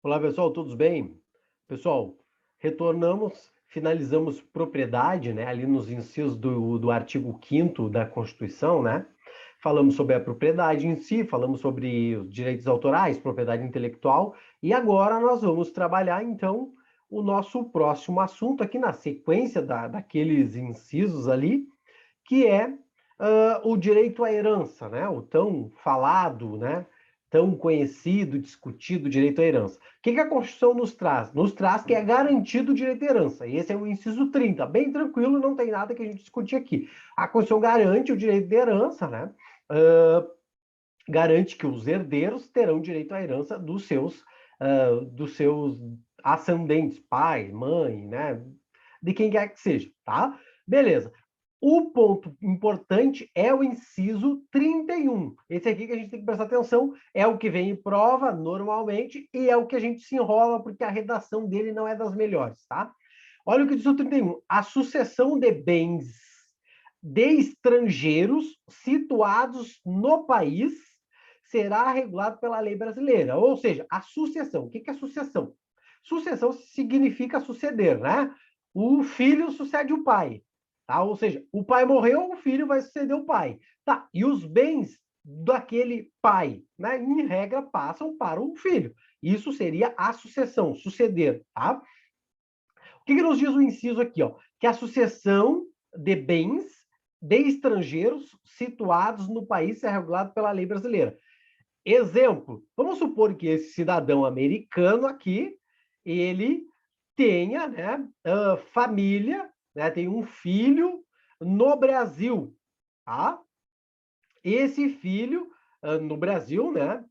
Olá, pessoal, todos bem? Pessoal, retornamos, finalizamos propriedade, né, ali nos incisos do artigo 5º da Constituição, né? Falamos sobre a propriedade em si, falamos sobre os direitos autorais, propriedade intelectual, e agora nós vamos trabalhar, então, o nosso próximo assunto aqui na sequência daqueles incisos ali, que é o direito à herança, né? O tão falado, né? Tão conhecido, discutido direito à herança. O que a Constituição nos traz? Nos traz que é garantido o direito à herança. E esse é o inciso 30, bem tranquilo, não tem nada que a gente discutir aqui. A Constituição garante o direito de herança, né? Garante que os herdeiros terão direito à herança dos seus ascendentes, pai, mãe, né? De quem quer que seja, tá? Beleza. O ponto importante é o inciso 31. Esse aqui que a gente tem que prestar atenção, é o que vem em prova normalmente e é o que a gente se enrola porque a redação dele não é das melhores, tá? Olha o que diz o 31. A sucessão de bens de estrangeiros situados no país será regulado pela lei brasileira. Ou seja, a sucessão. O que é sucessão? Sucessão significa suceder, né? O filho sucede o pai. Tá? Ou seja, o pai morreu, o filho vai suceder o pai. Tá? E os bens daquele pai, né, em regra, passam para o filho. Isso seria a sucessão, suceder. Tá? O que nos diz o inciso aqui? Ó? Que a sucessão de bens de estrangeiros situados no país é regulado pela lei brasileira. Exemplo, vamos supor que esse cidadão americano aqui, ele tenha, né, família, né, tem um filho no Brasil, tá? Esse filho, no Brasil, né,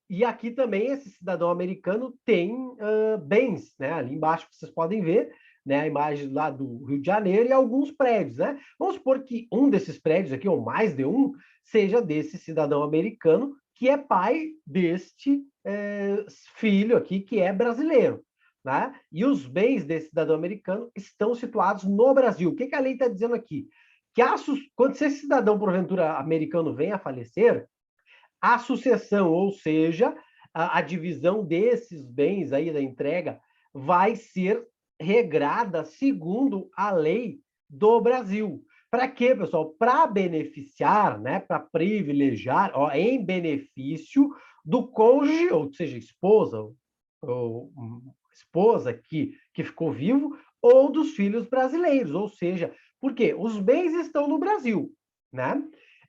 e aqui também esse cidadão americano tem bens, né, ali embaixo vocês podem ver, né, a imagem lá do Rio de Janeiro e alguns prédios, né? Vamos supor que um desses prédios aqui, ou mais de um, seja desse cidadão americano que é pai deste filho aqui que é brasileiro, né? E os bens desse cidadão americano estão situados no Brasil. O que a lei está dizendo aqui? Que quando esse cidadão, porventura, americano vem a falecer, a sucessão, ou seja, a divisão desses bens aí da entrega, vai ser regrada segundo a lei do Brasil. Para quê, pessoal? Para beneficiar, né, para privilegiar, ó, em benefício do cônjuge, ou seja, esposa, ou esposa que ficou vivo, ou dos filhos brasileiros, ou seja, porque os bens estão no Brasil, né?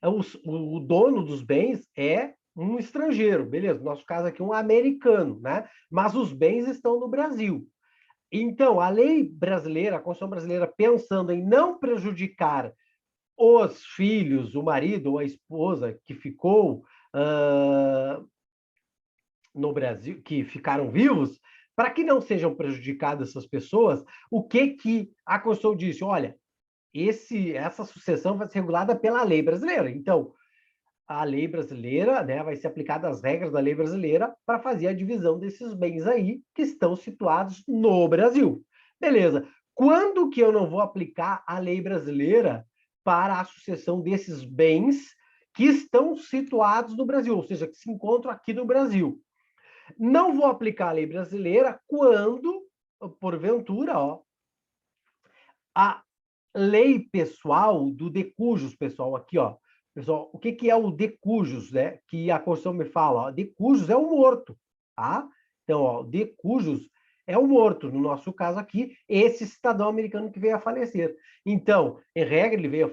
O dono dos bens é um estrangeiro, beleza? No nosso caso aqui, um americano, né? Mas os bens estão no Brasil. Então, a lei brasileira, a Constituição brasileira, pensando em não prejudicar os filhos, o marido ou a esposa que ficou no Brasil, que ficaram vivos, para que não sejam prejudicadas essas pessoas, o que a Constituição disse? Olha, essa sucessão vai ser regulada pela lei brasileira. Então, a lei brasileira, né, vai ser aplicada as regras da lei brasileira para fazer a divisão desses bens aí que estão situados no Brasil. Beleza. Quando que eu não vou aplicar a lei brasileira para a sucessão desses bens que estão situados no Brasil, ou seja, que se encontram aqui no Brasil? Não vou aplicar a lei brasileira quando, porventura, ó, a lei pessoal do de cujos, pessoal, aqui, ó. Pessoal, o que é o de cujos, né? Que a Constituição me fala, ó, de cujos é o morto, tá? Então, ó, de cujos é o morto, no nosso caso aqui, esse cidadão americano que veio a falecer. Então, em regra, ele veio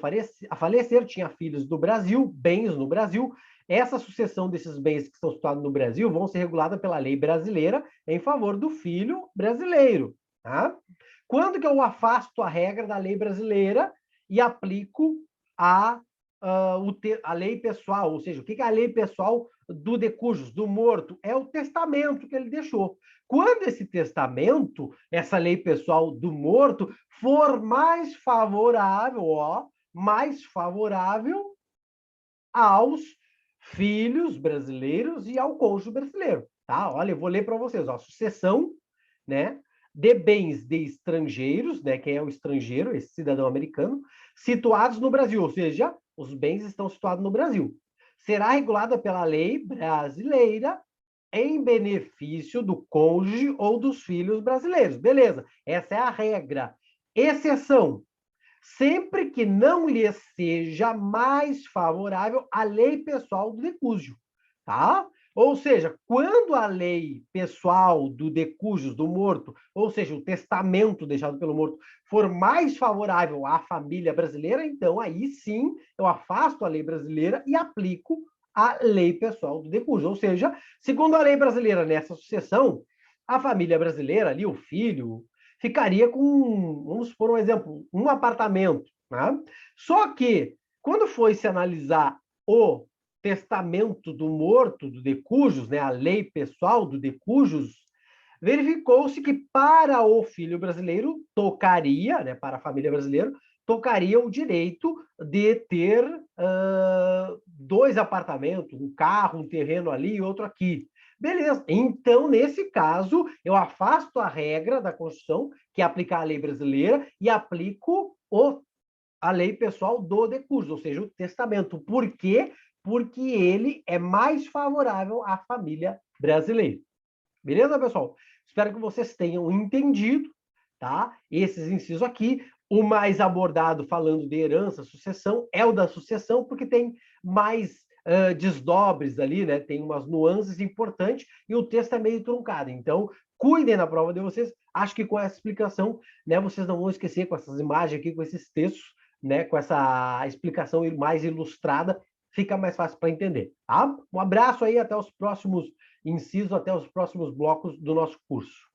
a falecer, tinha filhos no Brasil, bens no Brasil. Essa sucessão desses bens que estão situados no Brasil vão ser reguladas pela lei brasileira em favor do filho brasileiro, tá? Quando que eu afasto a regra da lei brasileira e aplico a lei pessoal? Ou seja, o que é a lei pessoal do de cujos, do morto? É o testamento que ele deixou. Quando esse testamento, essa lei pessoal do morto, for mais favorável, ó, mais favorável aos filhos brasileiros e ao cônjuge brasileiro, tá? Olha, eu vou ler para vocês, ó, sucessão, né, de bens de estrangeiros, né, quem é o estrangeiro, esse cidadão americano, situados no Brasil, ou seja, os bens estão situados no Brasil. Será regulada pela lei brasileira em benefício do cônjuge ou dos filhos brasileiros. Beleza, essa é a regra. Exceção: sempre que não lhe seja mais favorável a lei pessoal do decúgio, tá? Ou seja, quando a lei pessoal do decúgio, do morto, ou seja, o testamento deixado pelo morto, for mais favorável à família brasileira, então aí sim eu afasto a lei brasileira e aplico a lei pessoal do decúgio. Ou seja, segundo a lei brasileira nessa sucessão, a família brasileira ali, o filho, ficaria com, vamos supor um exemplo, um apartamento, né? Só que, quando foi se analisar o testamento do morto, do decújus, né, a lei pessoal do decújus, verificou-se que para o filho brasileiro tocaria, né, para a família brasileira, tocaria o direito de ter dois apartamentos, um carro, um terreno ali e outro aqui. Beleza. Então, nesse caso, eu afasto a regra da Constituição, que é aplicar a lei brasileira, e aplico a lei pessoal do decúgio, ou seja, o testamento. Por quê? Porque ele é mais favorável à família brasileira. Beleza, pessoal? Espero que vocês tenham entendido, tá? Esses incisos aqui. O mais abordado falando de herança, sucessão, é o da sucessão, porque tem mais desdobres ali, né? Tem umas nuances importantes e o texto é meio truncado. Então, cuidem na prova de vocês. Acho que com essa explicação, né, vocês não vão esquecer com essas imagens aqui, com esses textos, né, com essa explicação mais ilustrada, fica mais fácil para entender, tá? Um abraço aí, até os próximos incisos, até os próximos blocos do nosso curso.